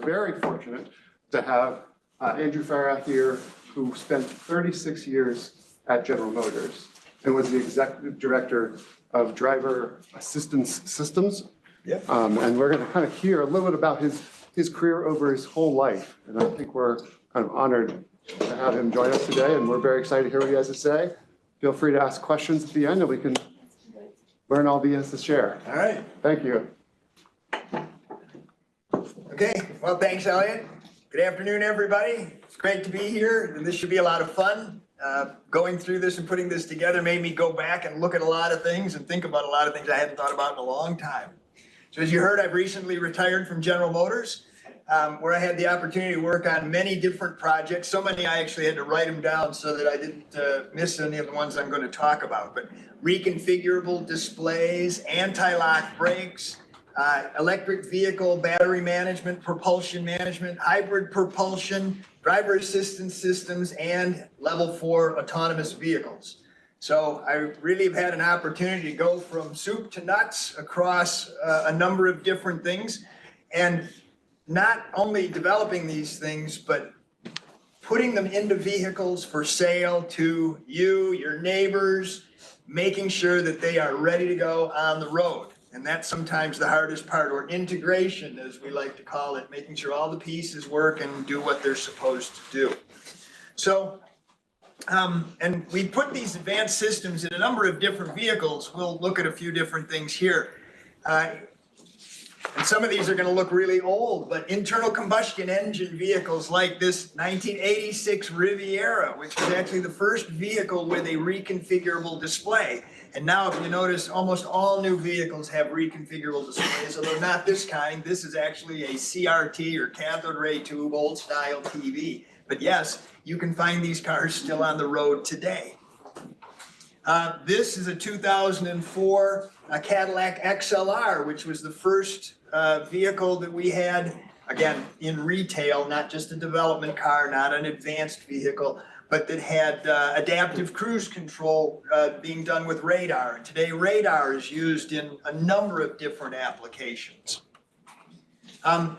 very fortunate to have Andrew Farah here, who spent 36 years at General Motors and was the executive director of driver assistance systems. Yep. And we're going to kind of hear a little bit about his career over his whole life. And I think we're kind of honored to have him join us today, and we're very excited to hear what he has to say. Feel free to ask questions at the end, and we can learn all he has to share. All right. Thank you. Okay. Well, thanks, Elliot. Good afternoon, everybody. It's great to be here, and this should be a lot of fun. Going through this and putting this together made me go back and look at a lot of things and think about a lot of things I hadn't thought about in a long time. So as you heard, I've recently retired from General Motors, where I had the opportunity to work on many different projects. So many I actually had to write them down so that I didn't miss any of the ones I'm going to talk about. But reconfigurable displays, anti-lock brakes, electric vehicle battery management, propulsion management, hybrid propulsion, driver assistance systems, and level 4 autonomous vehicles. So I really have had an opportunity to go from soup to nuts across a number of different things, and not only developing these things, but putting them into vehicles for sale to you, your neighbors, making sure that they are ready to go on the road. And that's sometimes the hardest part, or integration, as we like to call it, making sure all the pieces work and do what they're supposed to do. So, and we put these advanced systems in a number of different vehicles. We'll look at a few different things here. And some of these are going to look really old, but internal combustion engine vehicles like this 1986 Riviera, which was actually the first vehicle with a reconfigurable display. And now, if you notice, almost all new vehicles have reconfigurable displays, although not this kind. This is actually a CRT, or cathode ray tube, old style TV. But yes, you can find these cars still on the road today. This is a 2004 Cadillac XLR, which was the first vehicle that we had, again, in retail, not just a development car, not an advanced vehicle, but that had adaptive cruise control being done with radar. And today, radar is used in a number of different applications.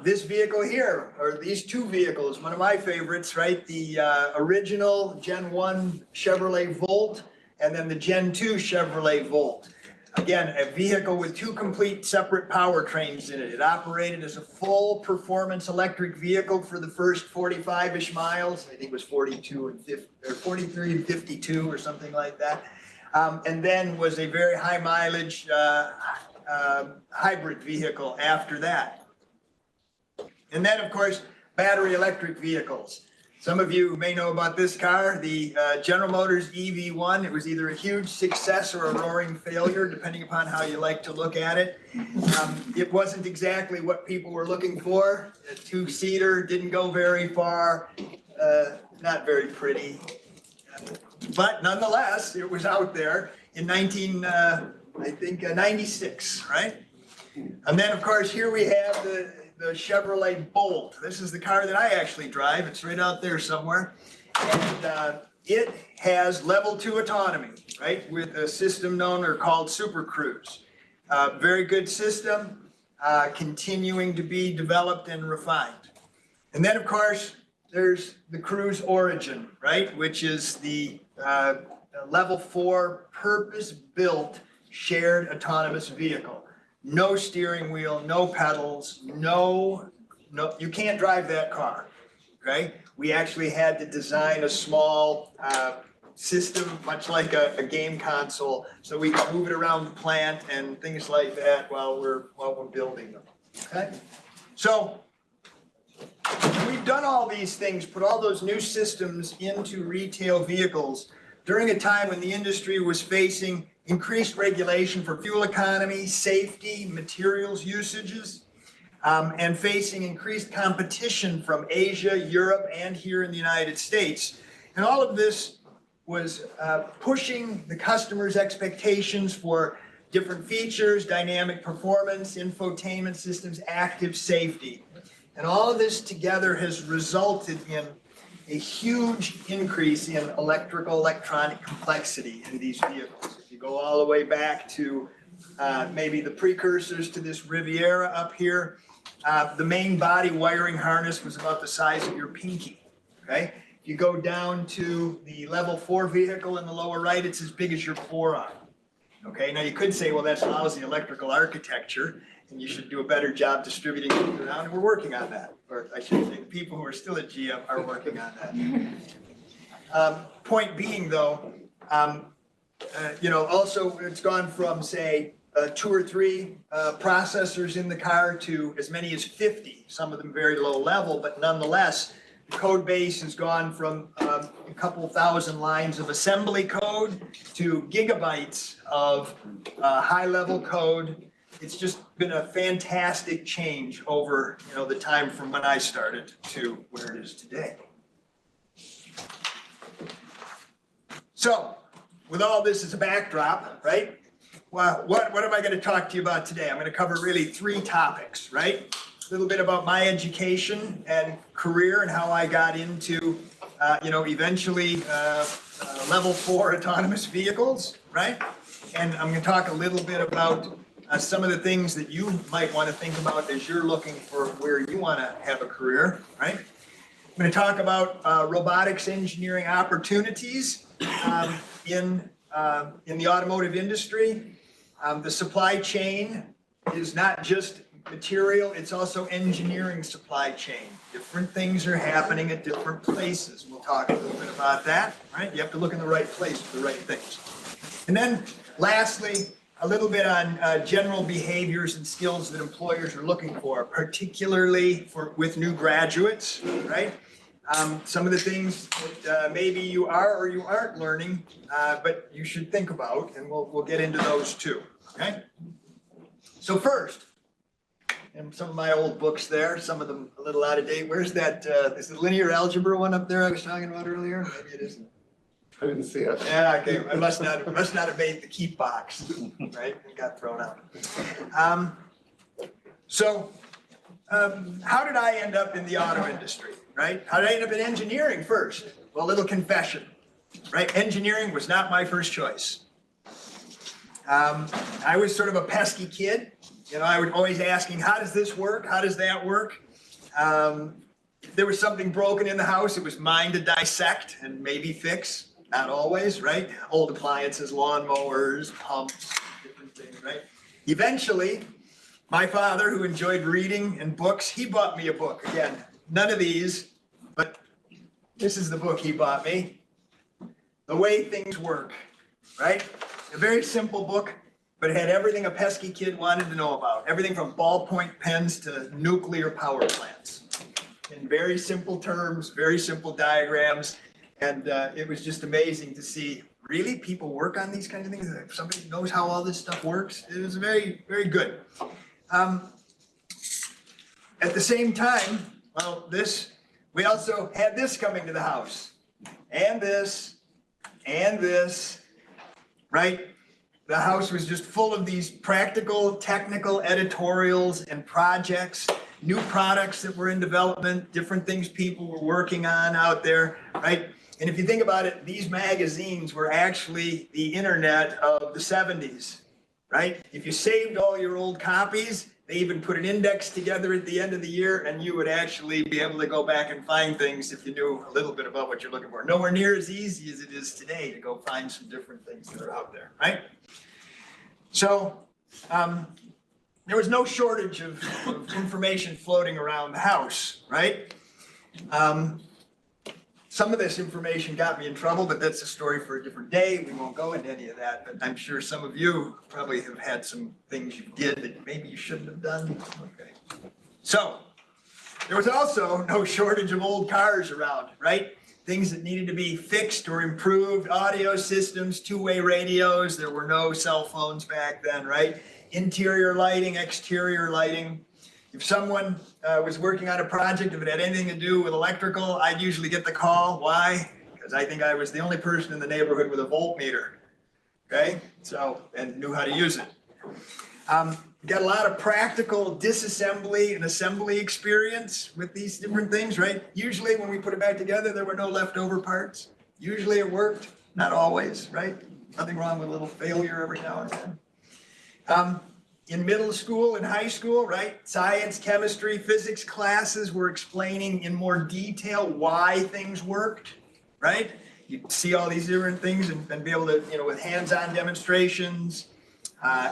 This vehicle here, or these two vehicles, one of my favorites, right? The original Gen 1 Chevrolet Volt, and then the Gen 2 Chevrolet Volt. Again, a vehicle with two complete separate powertrains in it. It operated as a full performance electric vehicle for the first 45-ish miles. I think it was 42 and 50, or 43 and 52 or something like that. And then was a very high mileage hybrid vehicle after that. And then, of course, battery electric vehicles. Some of you may know about this car, the General Motors EV1. It was either a huge success or a roaring failure, depending upon how you like to look at it. It wasn't exactly what people were looking for. A two-seater, didn't go very far, not very pretty. But nonetheless, it was out there in 96, right? And then, of course, here we have the Chevrolet Bolt. This is the car that I actually drive. It's right out there somewhere. And it has level 2 autonomy, right? With a system known or called Super Cruise. Very good system, continuing to be developed and refined. And then, of course, there's the Cruise Origin, right? Which is the level 4 purpose-built shared autonomous vehicle. No steering wheel, no pedals, no, you can't drive that car, okay? We actually had to design a small system, much like a game console, so we can move it around the plant and things like that while we're building them, okay? So we've done all these things, put all those new systems into retail vehicles during a time when the industry was facing increased regulation for fuel economy, safety, materials usages, and facing increased competition from Asia, Europe, and here in the United States. And all of this was pushing the customer's expectations for different features, dynamic performance, infotainment systems, active safety. And all of this together has resulted in a huge increase in electronic complexity in these vehicles. If you go all the way back to maybe the precursors to this Riviera up here, the main body wiring harness was about the size of your pinky, okay? You go down to the level 4 vehicle in the lower right, it's as big as your forearm. Okay, now you could say, well, that's lousy electrical architecture, and you should do a better job distributing it around, and we're working on that. Or I should say, the people who are still at GM are working on that. Point being, though, also it's gone from, say, 2 or 3 processors in the car to as many as 50, some of them very low level, but nonetheless, the code base has gone from a couple thousand lines of assembly code to gigabytes of high-level code. It's just been a fantastic change over the time from when I started to where it is today. So, with all this as a backdrop, right? Well, what am I going to talk to you about today? I'm going to cover really 3 topics, right? A little bit about my education and career and how I got into, eventually level 4 autonomous vehicles, right? And I'm going to talk a little bit about some of the things that you might want to think about as you're looking for where you want to have a career, right? I'm going to talk about robotics engineering opportunities in the automotive industry. The supply chain is not just material, it's also engineering supply chain. Different things are happening at different places. We'll talk a little bit about that, right? You have to look in the right place for the right things. And then lastly, a little bit on general behaviors and skills that employers are looking for, particularly with new graduates, right? Some of the things that maybe you are or you aren't learning, but you should think about, and we'll get into those too, okay? So first, and some of my old books there, some of them a little out of date. Where's that, is the linear algebra one up there I was talking about earlier? Maybe it isn't. I didn't see it. Yeah, okay, I must not have made the keep box, right? It got thrown out. How did I end up in the auto industry, right? How did I end up in engineering first? Well, a little confession, right? Engineering was not my first choice. I was sort of a pesky kid. I was always asking, how does this work? How does that work? If there was something broken in the house, it was mine to dissect and maybe fix. Not always, right? Old appliances, lawnmowers, pumps, different things, right? Eventually, my father, who enjoyed reading and books, he bought me a book. Again, none of these, but this is the book he bought me. The Way Things Work, right? A very simple book, but it had everything a pesky kid wanted to know about. Everything from ballpoint pens to nuclear power plants. In very simple terms, very simple diagrams. And it was just amazing to see, really, people work on these kinds of things? If somebody knows how all this stuff works, it was very, very good. At the same time, well, we also had this coming to the house. And this, right? The house was just full of these practical, technical editorials and projects, new products that were in development, different things people were working on out there, right? And if you think about it, these magazines were actually the internet of the 70s, right? If you saved all your old copies, they even put an index together at the end of the year, and you would actually be able to go back and find things if you knew a little bit about what you're looking for. Nowhere near as easy as it is today to go find some different things that are out there, right? So there was no shortage of information floating around the house, right? Some of this information got me in trouble, but that's a story for a different day. We won't go into any of that, but I'm sure some of you probably have had some things you did that maybe you shouldn't have done. Okay. So there was also no shortage of old cars around, right? Things that needed to be fixed or improved, audio systems, two-way radios. There were no cell phones back then, right? Interior lighting, exterior lighting. If someone was working on a project, if it had anything to do with electrical, I'd usually get the call. Why? Because I think I was the only person in the neighborhood with a voltmeter, okay? So, and knew how to use it. Got a lot of practical disassembly and assembly experience with these different things, right? Usually when we put it back together, there were no leftover parts. Usually it worked, not always, right? Nothing wrong with a little failure every now and then. in middle school and high school, right? Science, chemistry, physics classes were explaining in more detail why things worked, right? You'd see all these different things and be able to, with hands-on demonstrations,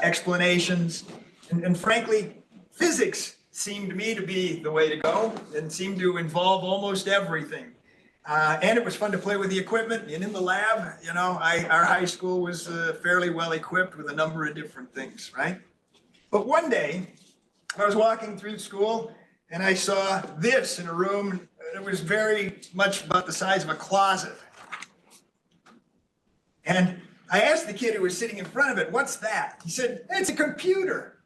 explanations, and frankly, physics seemed to me to be the way to go and seemed to involve almost everything. And it was fun to play with the equipment and in the lab, our high school was fairly well equipped with a number of different things, right? But one day I was walking through school and I saw this in a room that was very much about the size of a closet. And I asked the kid who was sitting in front of it, "What's that?" He said, "It's a computer.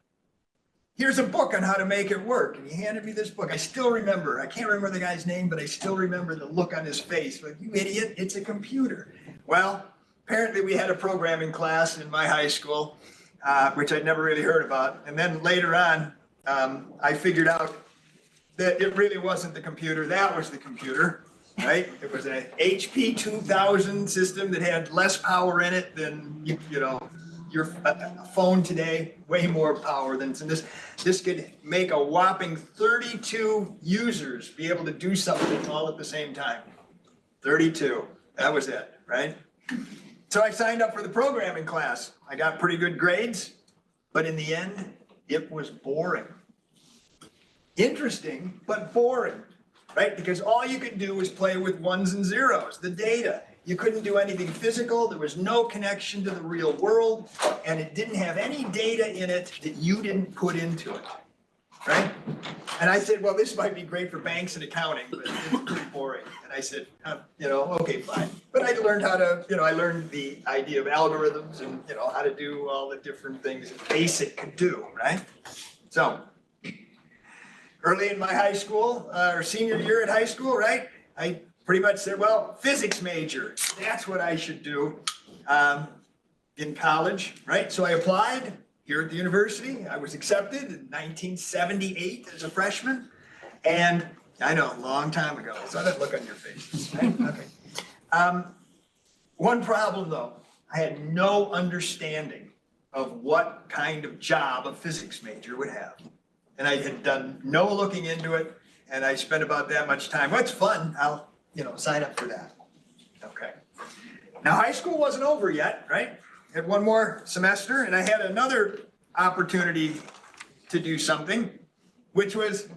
Here's a book on how to make it work." And he handed me this book. I still remember, I can't remember the guy's name, but I still remember the look on his face. Like, "You idiot, it's a computer." Well, apparently we had a programming class in my high school, which I'd never really heard about. And then later on, I figured out that it really wasn't the computer, that was the computer, right? It was an HP 2000 system that had less power in it than, your phone today, way more power than this could make a whopping 32 users be able to do something all at the same time. 32, that was it, right? So I signed up for the programming class. I got pretty good grades, but in the end, it was boring. Interesting, but boring, right? Because all you could do was play with ones and zeros, the data. You couldn't do anything physical. There was no connection to the real world, and it didn't have any data in it that you didn't put into it, right? And I said, well, this might be great for banks and accounting, but it's pretty boring. And I said, okay, fine. But I learned how to, I learned the idea of algorithms and, how to do all the different things that BASIC could do, right? So early in my high school, or senior year at high school, right? I pretty much said, well, physics major, that's what I should do in college, right? So I applied here at the university. I was accepted in 1978 as a freshman. And I know, a long time ago. I saw that look on your faces, right? Okay. One problem though, I had no understanding of what kind of job a physics major would have. And I had done no looking into it. And I spent about that much time. Well, it's fun. I'll sign up for that. Okay. Now, high school wasn't over yet, right? I had one more semester, and I had another opportunity to do something, which was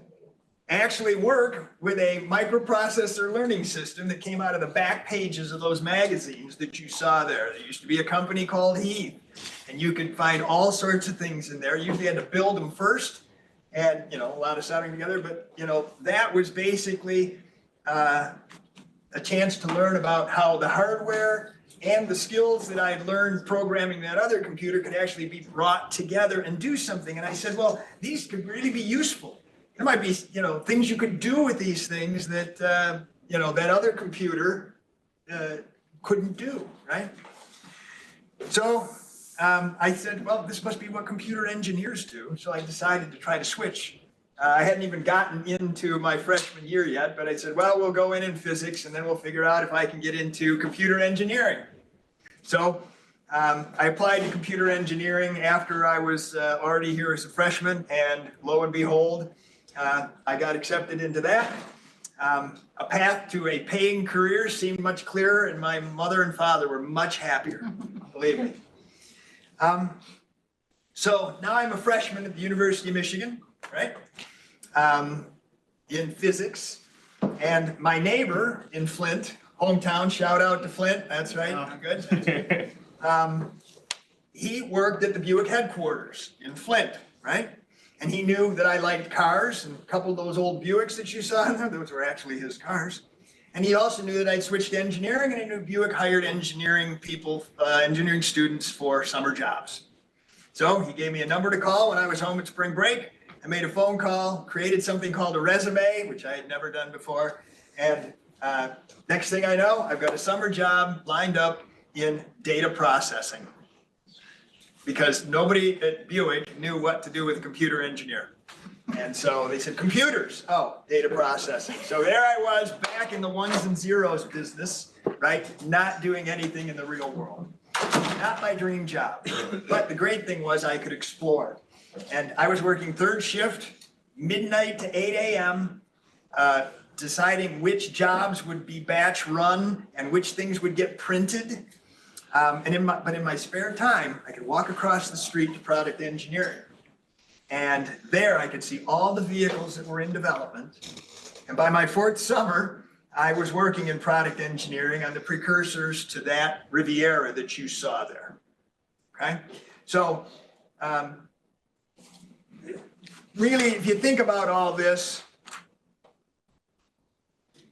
actually work with a microprocessor learning system that came out of the back pages of those magazines that you saw there. There used to be a company called Heath, and you could find all sorts of things in there. You usually had to build them first, and a lot of soldering together, but that was basically a chance to learn about how the hardware and the skills that I had learned programming that other computer could actually be brought together and do something. And I said, well, these could really be useful. There might be, things you could do with these things that, that other computer couldn't do, right? So I said, well, this must be what computer engineers do. So I decided to try to switch. I hadn't even gotten into my freshman year yet, but I said, well, we'll go in physics and then we'll figure out if I can get into computer engineering. So I applied to computer engineering after I was already here as a freshman, and lo and behold, I got accepted into that. A path to a paying career seemed much clearer, and my mother and father were much happier, believe me. So now I'm a freshman at the University of Michigan, right? In physics, and my neighbor in Flint, hometown, shout out to Flint, that's right, I'm good. That's right. He worked at the Buick headquarters in Flint, right? And he knew that I liked cars, and a couple of those old Buicks that you saw in there, those were actually his cars. And he also knew that I'd switched to engineering, and I knew Buick hired engineering people, engineering students for summer jobs. So he gave me a number to call when I was home at spring break. I made a phone call, created something called a resume, which I had never done before. And next thing I know, I've got a summer job lined up in data processing, because nobody at Buick knew what to do with a computer engineer. And so they said, computers, oh, data processing. So there I was, back in the ones and zeros business, right? Not doing anything in the real world. Not my dream job. But the great thing was I could explore. And I was working third shift, midnight to 8 a.m., deciding which jobs would be batch run and which things would get printed. But in my spare time, I could walk across the street to product engineering. And there I could see all the vehicles that were in development. And by my fourth summer, I was working in product engineering on the precursors to that Riviera that you saw there. Okay? So really, if you think about all this,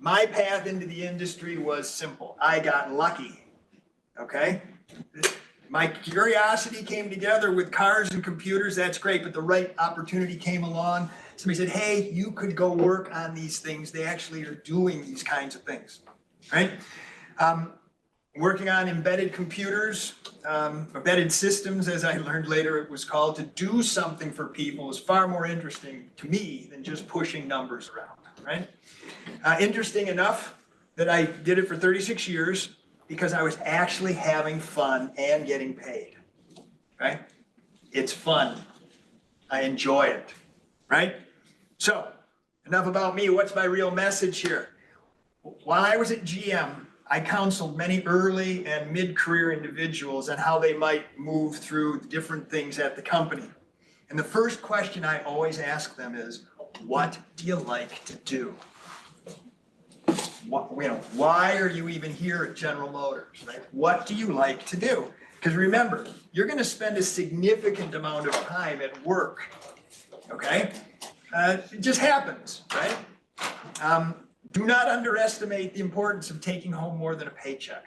my path into the industry was simple. I got lucky. Okay? My curiosity came together with cars and computers. That's great, but the right opportunity came along. Somebody said, hey, you could go work on these things. They actually are doing these kinds of things, right? Working on embedded computers, embedded systems, as I learned later it was called, to do something for people is far more interesting to me than just pushing numbers around, right? Interesting enough that I did it for 36 years because I was actually having fun and getting paid, right? It's fun. I enjoy it, right? So, enough about me. What's my real message here? While I was at GM, I counseled many early and mid-career individuals on how they might move through different things at the company. And the first question I always ask them is, what do you like to do? Why are you even here at General Motors, right? What do you like to do? Because remember, you're going to spend a significant amount of time at work, okay? It just happens, right? Do not underestimate the importance of taking home more than a paycheck.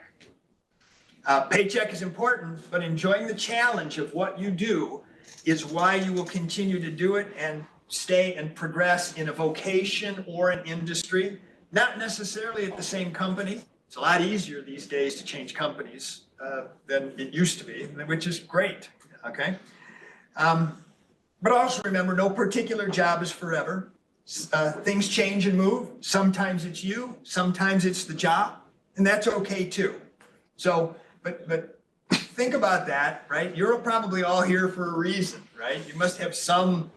Paycheck is important, but enjoying the challenge of what you do is why you will continue to do it and stay and progress in a vocation or an industry. Not necessarily at the same company. It's a lot easier these days to change companies than it used to be, which is great, okay? But also remember, no particular job is forever. Things change and move. Sometimes it's you, sometimes it's the job, and that's okay too. So, but think about that, right? You're probably all here for a reason, right? You must have something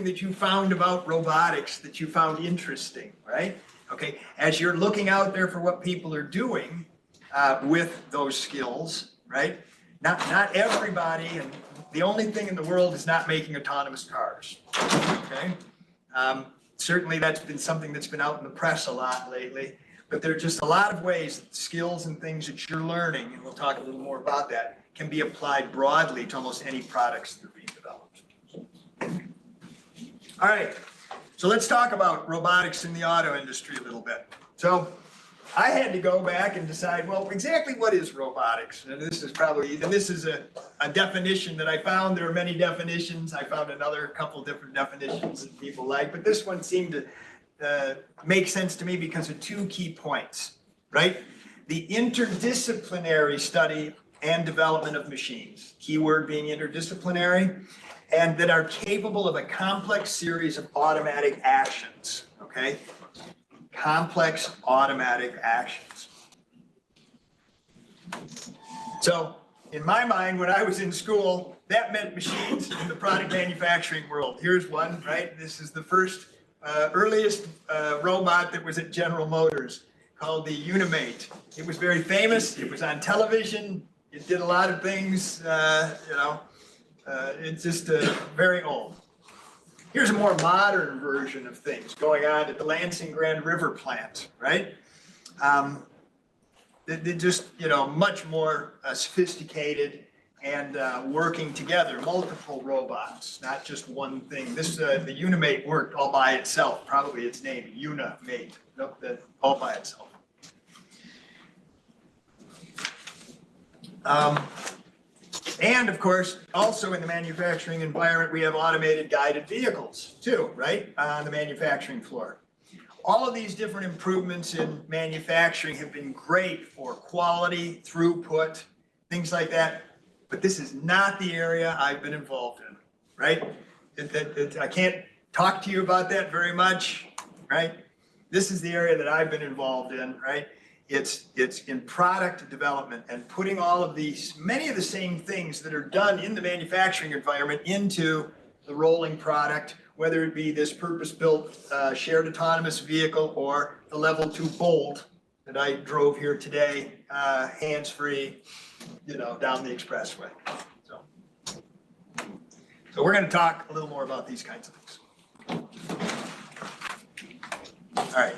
that you found about robotics that you found interesting, right? Okay, as you're looking out there for what people are doing with those skills, right? Not everybody, and the only thing in the world is not making autonomous cars, okay? Certainly that's been something that's been out in the press a lot lately, but there are just a lot of ways that skills and things that you're learning, and we'll talk a little more about that, can be applied broadly to almost any products that are being developed. All right. So let's talk about robotics in the auto industry a little bit. So I had to go back and decide, well, exactly what is robotics? And this is a definition that I found. There are many definitions. I found another couple different definitions that people like, but this one seemed to make sense to me because of two key points, right? The interdisciplinary study and development of machines, keyword being interdisciplinary, and that are capable of a complex series of automatic actions, okay? Complex automatic actions. So in my mind, when I was in school, that meant machines in the product manufacturing world. Here's one, right? This is the first, earliest robot that was at General Motors called the Unimate. It was very famous. It was on television. It did a lot of things, it's just very old. Here's a more modern version of things going on at the Lansing Grand River plant, right? They're just, much more sophisticated and working together, multiple robots, not just one thing. This, the Unimate worked all by itself, probably its name, Unimate, all by itself. And of course, also in the manufacturing environment, we have automated guided vehicles too, right, on the manufacturing floor. All of these different improvements in manufacturing have been great for quality, throughput, things like that. But this is not the area I've been involved in, right? I can't talk to you about that very much, right? This is the area that I've been involved in, right? It's in product development and putting all of these, many of the same things that are done in the manufacturing environment into the rolling product, whether it be this purpose-built shared autonomous vehicle or the level 2 Bolt that I drove here today, hands-free, down the expressway. So we're going to talk a little more about these kinds of things. All right.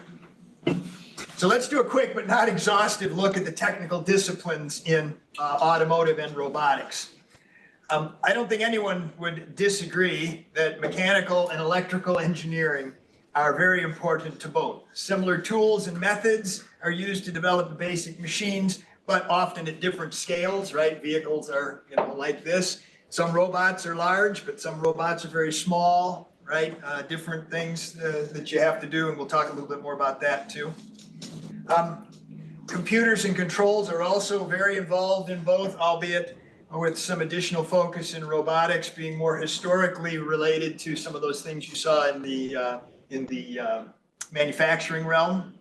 So let's do a quick but not exhaustive look at the technical disciplines in automotive and robotics. I don't think anyone would disagree that mechanical and electrical engineering are very important to both. Similar tools and methods are used to develop the basic machines, but often at different scales, right? Vehicles are, like this. Some robots are large, but some robots are very small, right? Different things that you have to do, and we'll talk a little bit more about that too. Computers and controls are also very involved in both, albeit with some additional focus in robotics being more historically related to some of those things you saw in the manufacturing realm.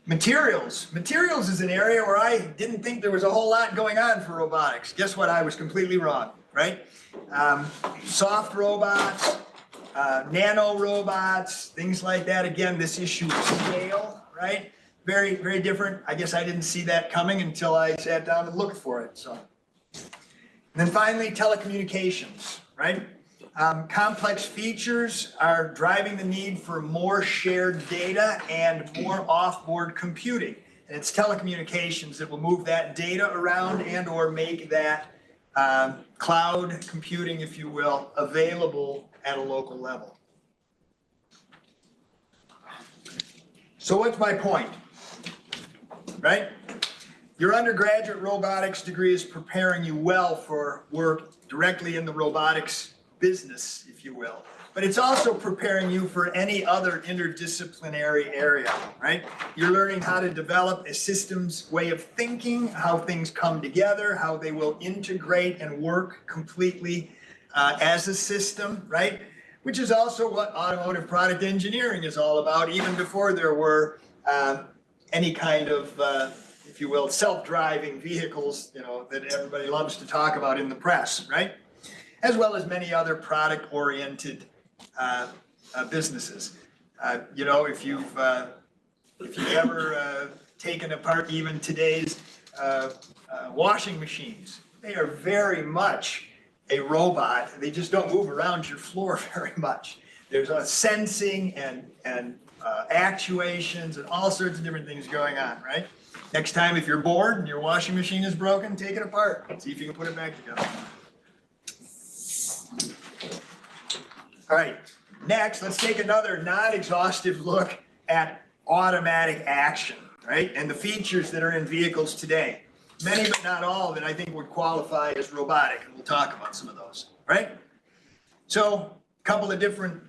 Materials. Materials is an area where I didn't think there was a whole lot going on for robotics. Guess what? I was completely wrong, right? Soft robots, nano robots, things like that. Again, this issue of scale, right? Very, very different. I guess I didn't see that coming until I sat down and looked for it. So, and then finally, telecommunications, right? Complex features are driving the need for more shared data and more off-board computing. And it's telecommunications that will move that data around and or make that cloud computing, if you will, available at a local level. So what's my point, right? Your undergraduate robotics degree is preparing you well for work directly in the robotics business, if you will. But it's also preparing you for any other interdisciplinary area, right? You're learning how to develop a systems way of thinking, how things come together, how they will integrate and work completely as a system, right? Which is also what automotive product engineering is all about, even before there were any kind of, if you will, self-driving vehicles, that everybody loves to talk about in the press, right? As well as many other product-oriented businesses. If you've ever taken apart even today's washing machines, they are very much a robot. They just don't move around your floor very much. There's a sensing and actuations and all sorts of different things going on, right? Next time, if you're bored and your washing machine is broken, take it apart. See if you can put it back together. All right, next, let's take another non-exhaustive look at automatic action, right? And the features that are in vehicles today. Many, but not all, that I think would qualify as robotic, and we'll talk about some of those, right? So, a couple of different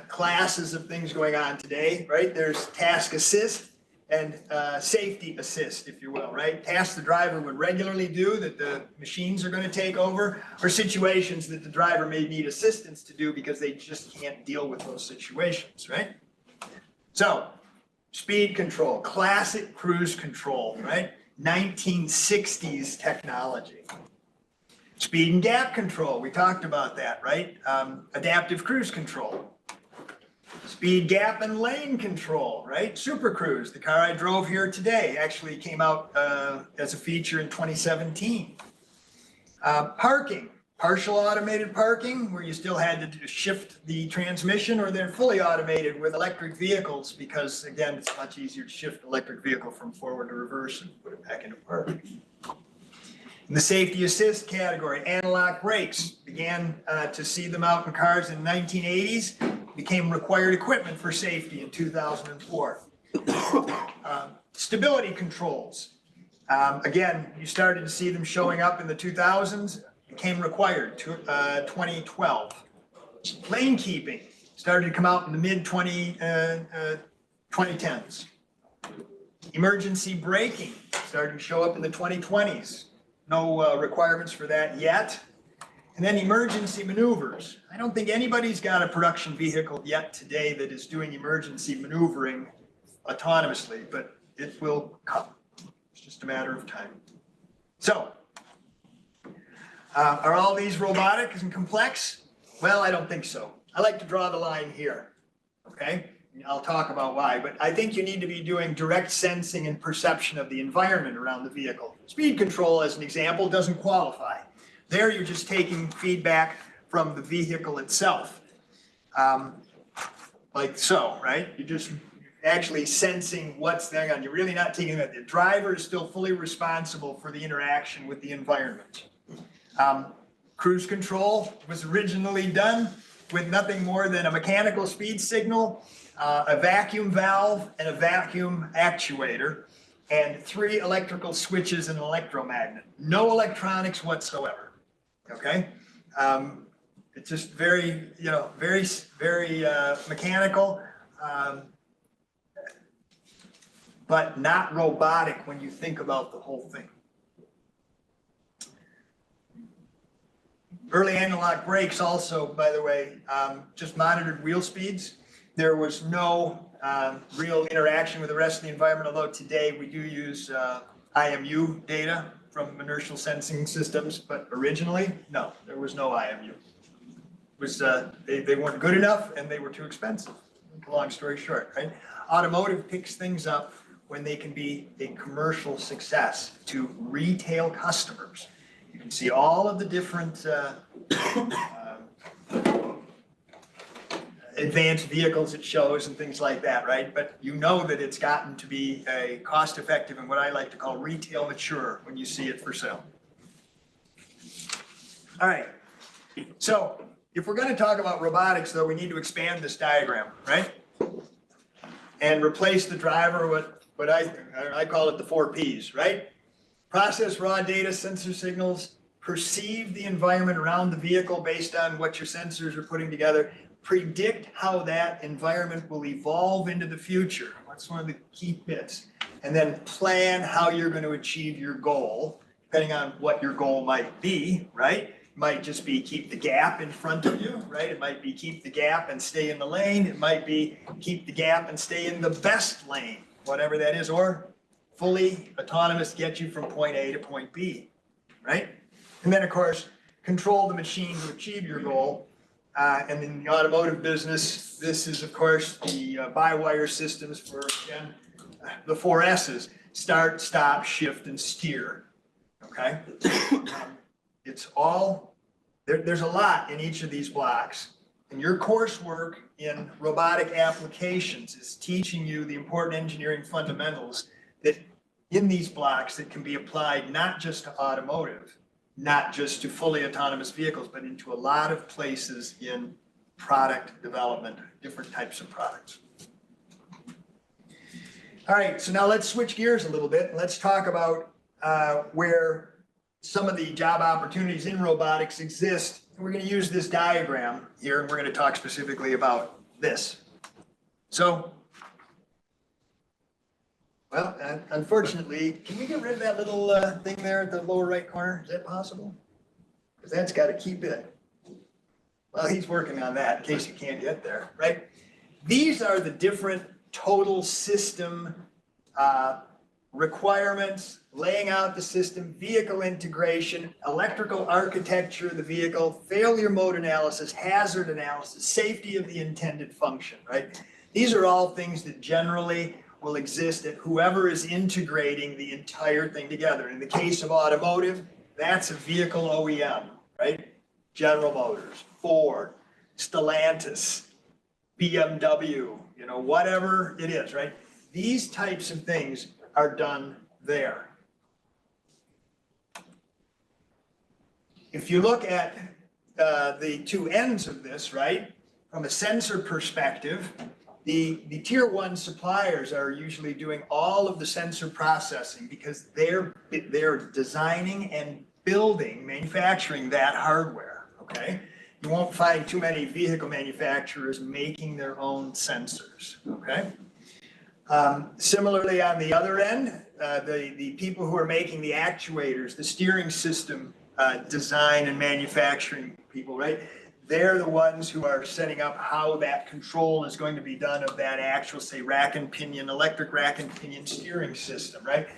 classes of things going on today, right? There's task assist and safety assist, if you will, right? Tasks the driver would regularly do that the machines are going to take over, or situations that the driver may need assistance to do because they just can't deal with those situations, right? So, speed control, classic cruise control, right? 1960s technology. Speed and gap control, we talked about that, right? Adaptive cruise control. Speed, gap, and lane control, right? Super Cruise, the car I drove here today, actually came out as a feature in 2017. Parking, partial automated parking, where you still had to shift the transmission, or they're fully automated with electric vehicles because, again, it's much easier to shift an electric vehicle from forward to reverse and put it back into park. In the safety assist category, analog brakes, began to see them out in cars in the 1980s. Became required equipment for safety in 2004. Stability controls. Again, you started to see them showing up in the 2000s, became required 2012. Lane keeping started to come out in the mid-2010s. Emergency braking started to show up in the 2020s. No requirements for that yet. And then emergency maneuvers. I don't think anybody's got a production vehicle yet today that is doing emergency maneuvering autonomously, but it will come. It's just a matter of time. So, Are all these robotic and complex? Well, I don't think so. I like to draw the line here, okay? I'll talk about why, but I think you need to be doing direct sensing and perception of the environment around the vehicle. Speed control, as an example, doesn't qualify. There you're just taking feedback from the vehicle itself. Like so, right? You're just actually sensing what's going on. You're really not taking it. The driver is still fully responsible for the interaction with the environment. Cruise control was originally done with nothing more than a mechanical speed signal, a vacuum valve, and a vacuum actuator, and 3 electrical switches and an electromagnet. No electronics whatsoever, okay? It's just very, very mechanical, but not robotic when you think about the whole thing. Early analog brakes also, by the way, just monitored wheel speeds. There was no real interaction with the rest of the environment, although today we do use IMU data from inertial sensing systems, but originally, no, there was no IMU. It was, they weren't good enough and they were too expensive, long story short, right? Automotive picks things up when they can be a commercial success to retail customers. You can see all of the different advanced vehicles it shows and things like that, right? But you know that it's gotten to be a cost-effective and what I like to call retail mature when you see it for sale. All right, so if we're going to talk about robotics, though, we need to expand this diagram, right? And replace the driver with what I call it the 4 Ps, right? Process raw data, sensor signals, perceive the environment around the vehicle based on what your sensors are putting together, predict how that environment will evolve into the future. That's one of the key bits. And then plan how you're going to achieve your goal, depending on what your goal might be, right? It might just be keep the gap in front of you, right? It might be keep the gap and stay in the lane. It might be keep the gap and stay in the best lane, whatever that is, or fully autonomous, get you from point A to point B, right? And then, of course, control the machine to achieve your goal. And in the automotive business, this is, of course, the by-wire systems for, again, the 4 S's, start, stop, shift, and steer, okay? It's all, there's a lot in each of these blocks. And your coursework in robotic applications is teaching you the important engineering fundamentals that in these blocks that can be applied not just to automotive, not just to fully autonomous vehicles, but into a lot of places in product development, different types of products. All right, so now let's switch gears a little bit and let's talk about where some of the job opportunities in robotics exist. We're going to use this diagram here and we're going to talk specifically about this. So, well, unfortunately, can we get rid of that little thing there at the lower right corner? Is that possible? Because that's got to keep it. Well, he's working on that in case you can't get there, right? These are the different total system requirements, laying out the system, vehicle integration, electrical architecture of the vehicle, failure mode analysis, hazard analysis, safety of the intended function, right? These are all things that generally will exist at whoever is integrating the entire thing together. In the case of automotive, that's a vehicle OEM, right? General Motors, Ford, Stellantis, BMW, whatever it is, right? These types of things are done there. If you look at the 2 ends of this, right, from a sensor perspective, the tier 1 suppliers are usually doing all of the sensor processing because they're designing and building, manufacturing that hardware, okay? You won't find too many vehicle manufacturers making their own sensors, okay? Similarly, on the other end, the people who are making the actuators, the steering system design and manufacturing people, right? They're the ones who are setting up how that control is going to be done of that actual, say, rack and pinion, electric rack and pinion steering system, right?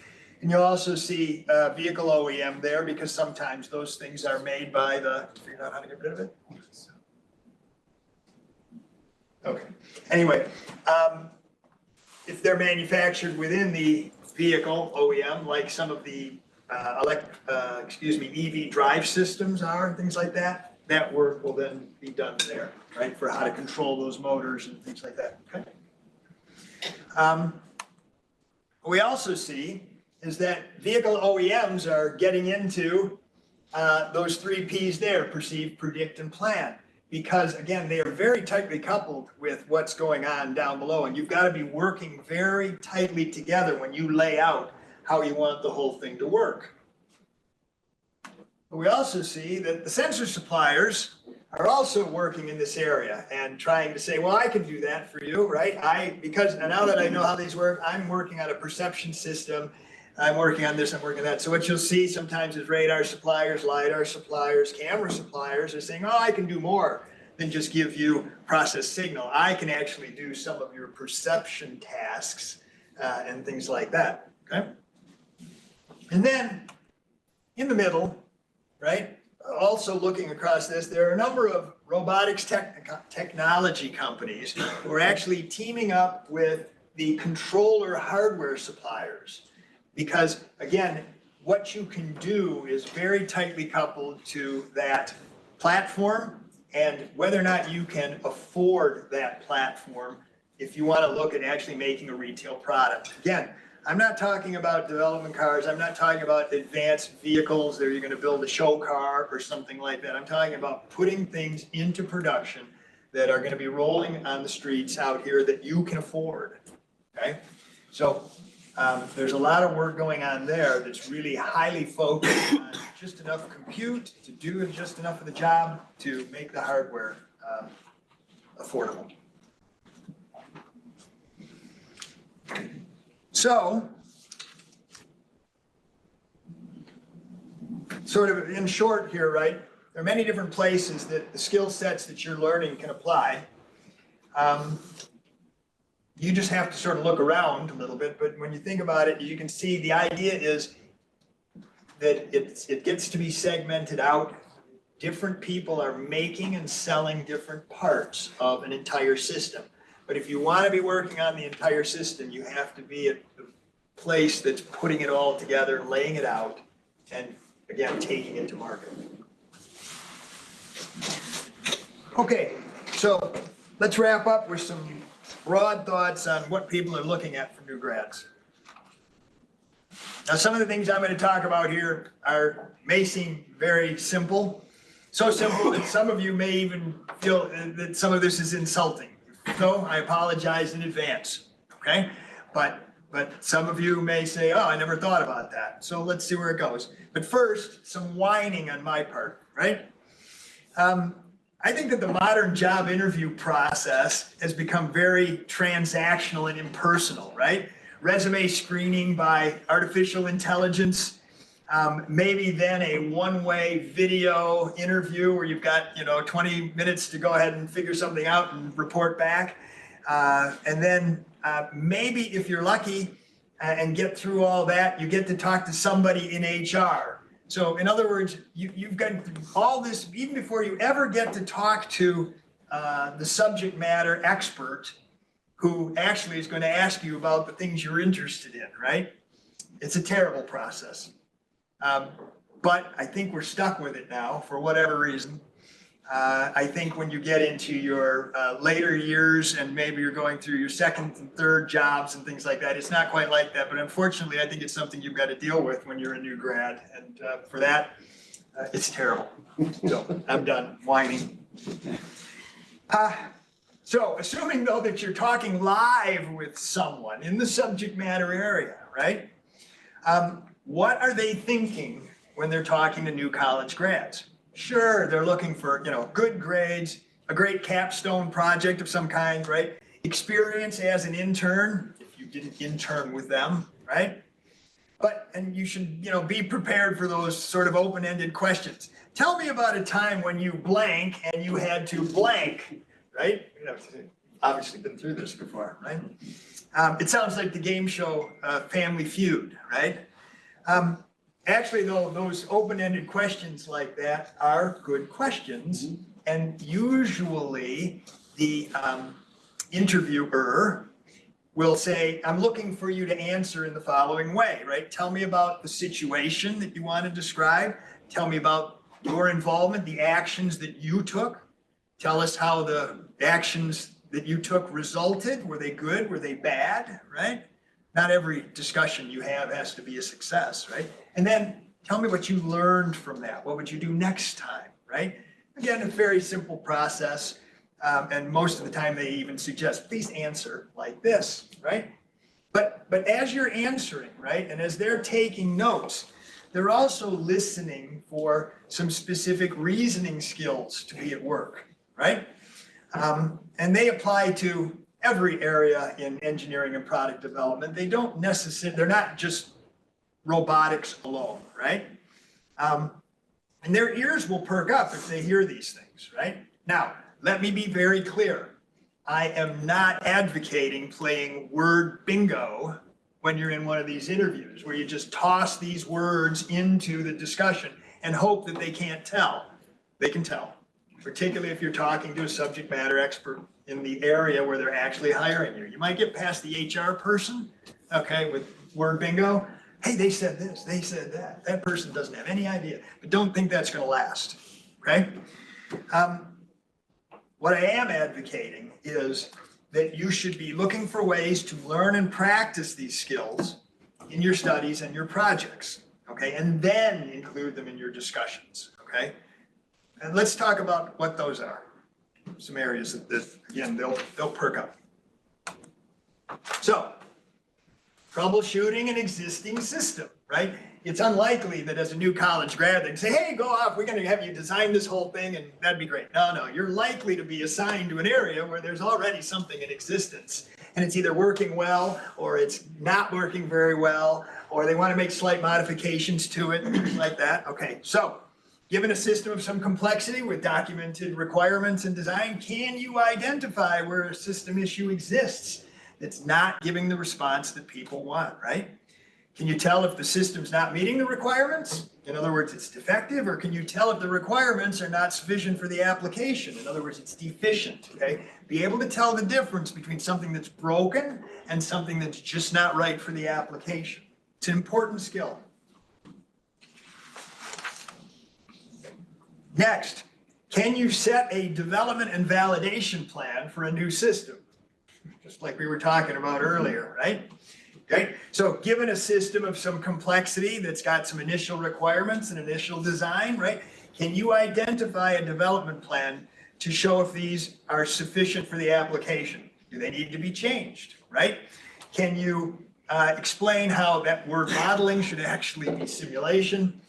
And you'll also see vehicle OEM there because sometimes those things are made by the, figured out how to get rid of it? Okay, anyway, if they're manufactured within the vehicle OEM, like some of the EV drive systems are, and things like that, that work will then be done there, right? For how to control those motors and things like that, okay? What we also see is that vehicle OEMs are getting into those 3 Ps there, perceive, predict, and plan. Because again, they are very tightly coupled with what's going on down below. And you've got to be working very tightly together when you lay out how you want the whole thing to work. But we also see that the sensor suppliers are also working in this area and trying to say, well, I can do that for you, right? Because now that I know how these work, I'm working on a perception system. I'm working on this, I'm working on that. So what you'll see sometimes is radar suppliers, LiDAR suppliers, camera suppliers are saying, oh, I can do more than just give you process signal. I can actually do some of your perception tasks and things like that, okay? And then in the middle, right, also looking across this, there are a number of robotics technology companies who are actually teaming up with the controller hardware suppliers. Because again, what you can do is very tightly coupled to that platform and whether or not you can afford that platform if you want to look at actually making a retail product. Again, I'm not talking about development cars. I'm not talking about advanced vehicles that you're going to build a show car or something like that. I'm talking about putting things into production that are going to be rolling on the streets out here that you can afford, okay? So there's a lot of work going on there that's really highly focused on just enough compute to do just enough of the job to make the hardware affordable. So, sort of in short here, right, there are many different places that the skill sets that you're learning can apply. You just have to sort of look around a little bit, but when you think about it, you can see the idea is that it gets to be segmented out. Different people are making and selling different parts of an entire system. But if you want to be working on the entire system, you have to be at the place that's putting it all together, laying it out, and again, taking it to market. Okay, so let's wrap up with some broad thoughts on what people are looking at for new grads. Now, some of the things I'm going to talk about here may seem very simple. So simple that some of you may even feel that some of this is insulting. So I apologize in advance, okay? But some of you may say, oh, I never thought about that. So let's see where it goes. But first, some whining on my part, right? I think that the modern job interview process has become very transactional and impersonal, right? Resume screening by artificial intelligence, maybe then a one-way video interview where you've got 20 minutes to go ahead and figure something out and report back. And then maybe if you're lucky and get through all that, you get to talk to somebody in HR. So in other words, you've got all this, even before you ever get to talk to the subject matter expert who actually is going to ask you about the things you're interested in, right? It's a terrible process. But I think we're stuck with it now for whatever reason. I think when you get into your later years and maybe you're going through your second and third jobs and things like that, it's not quite like that. But unfortunately, I think it's something you've got to deal with when you're a new grad. And for that, it's terrible. So I'm done whining. So assuming though that you're talking live with someone in the subject matter area, right? What are they thinking when they're talking to new college grads? Sure, they're looking for, good grades, a great capstone project of some kind, right? Experience as an intern, if you didn't intern with them, right? And you should, be prepared for those sort of open-ended questions. Tell me about a time when you blank and you had to blank, right? Obviously been through this before, right? It sounds like the game show Family Feud, right? Actually, though, those open-ended questions like that are good questions. And usually the interviewer will say, I'm looking for you to answer in the following way, right? Tell me about the situation that you want to describe. Tell me about your involvement, the actions that you took. Tell us how the actions that you took resulted. Were they good? Were they bad, right? Not every discussion you have has to be a success, right? And then tell me what you learned from that. What would you do next time, right? Again, a very simple process. And most of the time they even suggest, please answer like this, right? But as you're answering, right, and as they're taking notes, they're also listening for some specific reasoning skills to be at work, right? And they apply to every area in engineering and product development. They don't necessarily, they're not just robotics alone, right? And their ears will perk up if they hear these things, right? Now, let me be very clear. I am not advocating playing word bingo when you're in one of these interviews where you just toss these words into the discussion and hope that they can't tell. They can tell, particularly if you're talking to a subject matter expert in the area where they're actually hiring you. You might get past the HR person, okay, with word bingo. Hey, they said this, they said that. That person doesn't have any idea, but don't think that's going to last, okay? What I am advocating is that you should be looking for ways to learn and practice these skills in your studies and your projects, okay? And then include them in your discussions, okay? And let's talk about what those are. Some areas that again, they'll perk up. So, troubleshooting an existing system, right? It's unlikely that as a new college grad, they can say, hey, go off, we're gonna have you design this whole thing and that'd be great. No, you're likely to be assigned to an area where there's already something in existence and it's either working well or it's not working very well, or they wanna make slight modifications to it, things like that. Okay, so given a system of some complexity with documented requirements and design, can you identify where a system issue exists that's not giving the response that people want, right? Can you tell if the system's not meeting the requirements? In other words, it's defective, or can you tell if the requirements are not sufficient for the application? In other words, it's deficient, okay? Be able to tell the difference between something that's broken and something that's just not right for the application. It's an important skill. Next, can you set a development and validation plan for a new system? Just like we were talking about earlier, right? Okay, so given a system of some complexity that's got some initial requirements and initial design, right? Can you identify a development plan to show if these are sufficient for the application? Do they need to be changed, right? Can you explain how that word modeling should actually be simulation?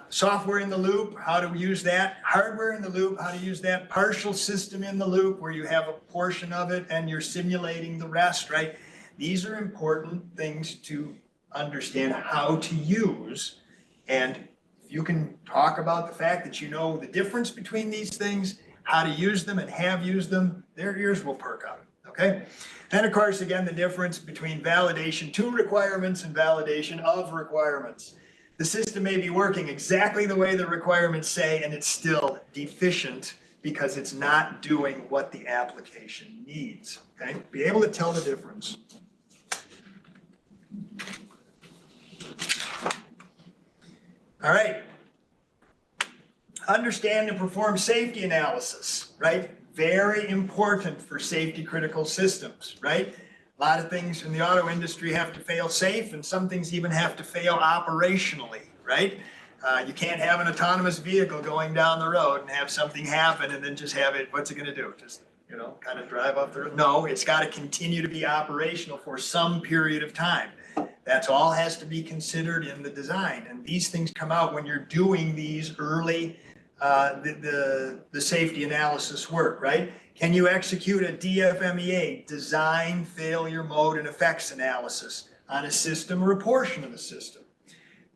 Software in the loop, how to use that? Hardware in the loop, how to use that? Partial system in the loop, where you have a portion of it and you're simulating the rest, right? These are important things to understand how to use. And if you can talk about the fact that you know the difference between these things, how to use them and have used them, their ears will perk up, okay? And of course, again, the difference between validation to requirements and validation of requirements. The system may be working exactly the way the requirements say, and it's still deficient because it's not doing what the application needs, okay? Be able to tell the difference. All right. Understand and perform safety analysis, right? Very important for safety critical systems, right? A lot of things in the auto industry have to fail safe, and some things even have to fail operationally, right? You can't have an autonomous vehicle going down the road and have something happen and then just have it, what's it gonna do? Just, kind of drive off the road? No, it's gotta continue to be operational for some period of time. That's all has to be considered in the design. And these things come out when you're doing these early, the safety analysis work, right? Can you execute a DFMEA, design, failure, mode, and effects analysis on a system or a portion of a system?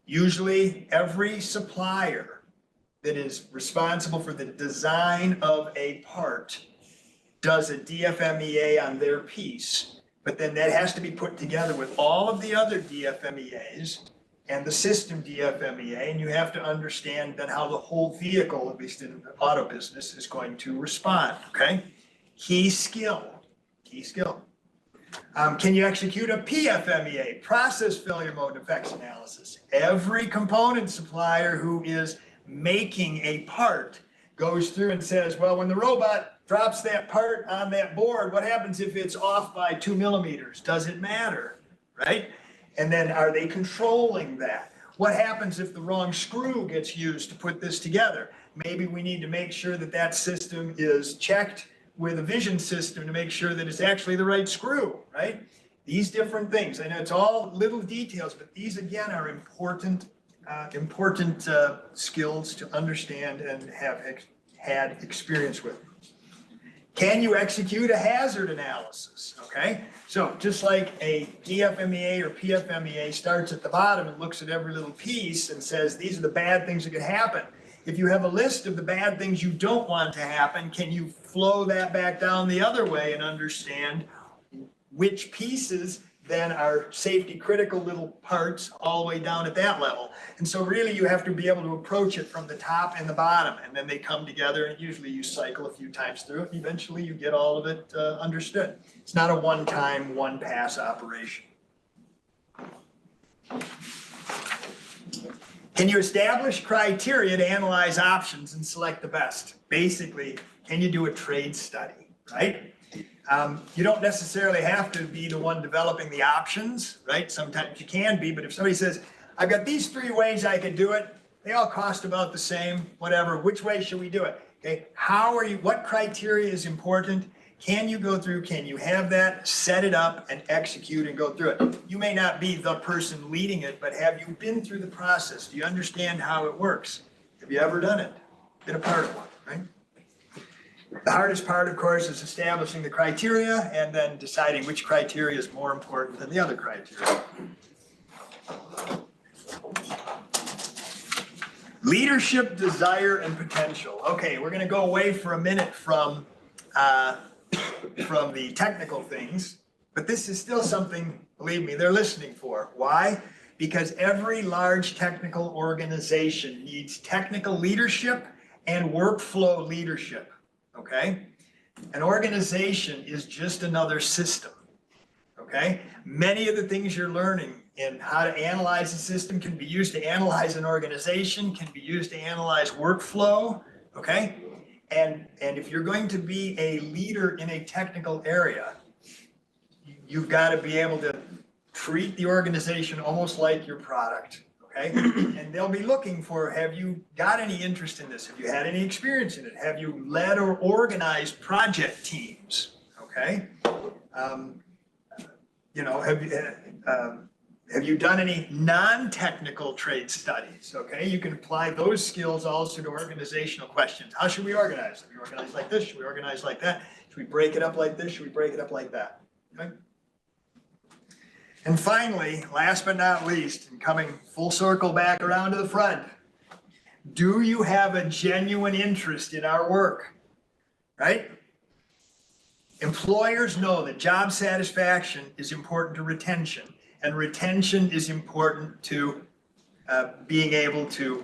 Usually every supplier that is responsible for the design of a part does a DFMEA on their piece, but then that has to be put together with all of the other DFMEAs and the system DFMEA, and you have to understand then how the whole vehicle, at least in the auto business, is going to respond, okay? Key skill, key skill. Can you execute a PFMEA, process failure mode effects analysis? Every component supplier who is making a part goes through and says, well, when the robot drops that part on that board, what happens if it's off by 2 millimeters? Does it matter, right? And then are they controlling that? What happens if the wrong screw gets used to put this together? Maybe we need to make sure that that system is checked with a vision system to make sure that it's actually the right screw, right? These different things. I know it's all little details, but these again are important skills to understand and have had experience with. Can you execute a hazard analysis? Okay, so just like a DFMEA or PFMEA starts at the bottom and looks at every little piece and says, these are the bad things that could happen. If you have a list of the bad things you don't want to happen, can you flow that back down the other way and understand which pieces then are safety critical little parts all the way down at that level? And so really you have to be able to approach it from the top and the bottom, and then they come together, and usually you cycle a few times through it, and eventually you get all of it understood. It's not a one-time, one-pass operation. Can you establish criteria to analyze options and select the best? Basically, can you do a trade study, right? You don't necessarily have to be the one developing the options, right? Sometimes you can be, but if somebody says, I've got these 3 ways I could do it, they all cost about the same, whatever, which way should we do it? Okay, what criteria is important? Can you go through, can you have that, set it up and execute and go through it? You may not be the person leading it, but have you been through the process? Do you understand how it works? Have you ever done it? Been a part of one, right? The hardest part, of course, is establishing the criteria and then deciding which criteria is more important than the other criteria. Leadership, desire, and potential. Okay, we're going to go away for a minute from the technical things, but this is still something, believe me, they're listening for. Why? Because every large technical organization needs technical leadership and workflow leadership. Okay? An organization is just another system. Okay? Many of the things you're learning in how to analyze a system can be used to analyze an organization, can be used to analyze workflow. Okay? And if you're going to be a leader in a technical area, you've got to be able to treat the organization almost like your product. Okay, and they'll be looking for, have you got any interest in this? Have you had any experience in it? Have you led or organized project teams? Okay, you know, have you done any non-technical trade studies? Okay, you can apply those skills also to organizational questions. How should we organize? Should we organize like this? Should we organize like that? Should we break it up like this? Should we break it up like that? Okay. And finally, last but not least, and coming full circle back around to the front, do you have a genuine interest in our work, right? Employers know that job satisfaction is important to retention, and retention is important to being able to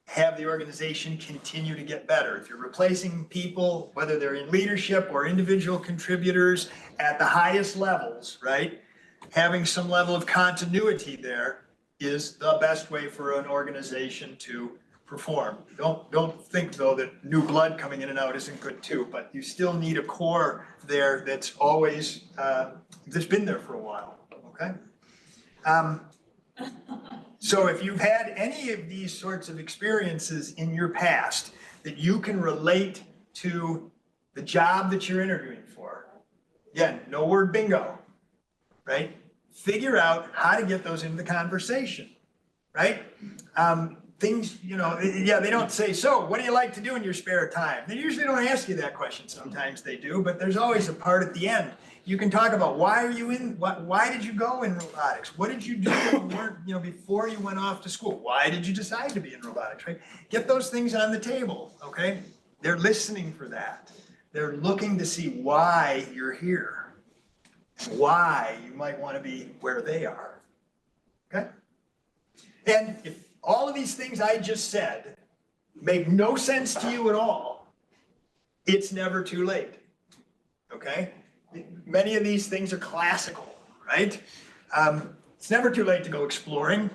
have the organization continue to get better. If you're replacing people, whether they're in leadership or individual contributors at the highest levels, right? Having some level of continuity there is the best way for an organization to perform. Don't think though that new blood coming in and out isn't good too, but you still need a core there that's always, that's been there for a while, okay? So if you've had any of these sorts of experiences in your past that you can relate to the job that you're interviewing for, again, no word bingo, right? Figure out how to get those into the conversation, right? Things, you know, yeah, they don't say, so what do you like to do in your spare time? They usually don't ask you that question. Sometimes they do, but there's always a part at the end. You can talk about why did you go in robotics? What did you do when you weren't, you know, before you went off to school? Why did you decide to be in robotics, right? Get those things on the table, okay? They're listening for that. They're looking to see why you're here. Why you might want to be where they are, okay? And if all of these things I just said make no sense to you at all, it's never too late, okay? Many of these things are classical, right? It's never too late to go exploring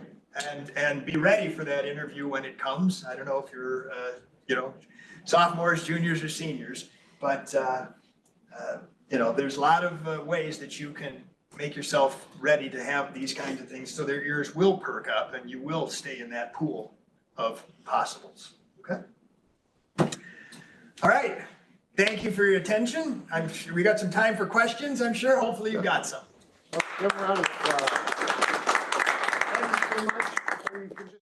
and be ready for that interview when it comes. I don't know if you're, sophomores, juniors, or seniors, but, there's a lot of ways that you can make yourself ready to have these kinds of things so their ears will perk up and you will stay in that pool of possibles, okay? All right, thank you for your attention. I'm sure we got some time for questions, I'm sure. Hopefully you've got some. Give a round of applause. Thank you so much.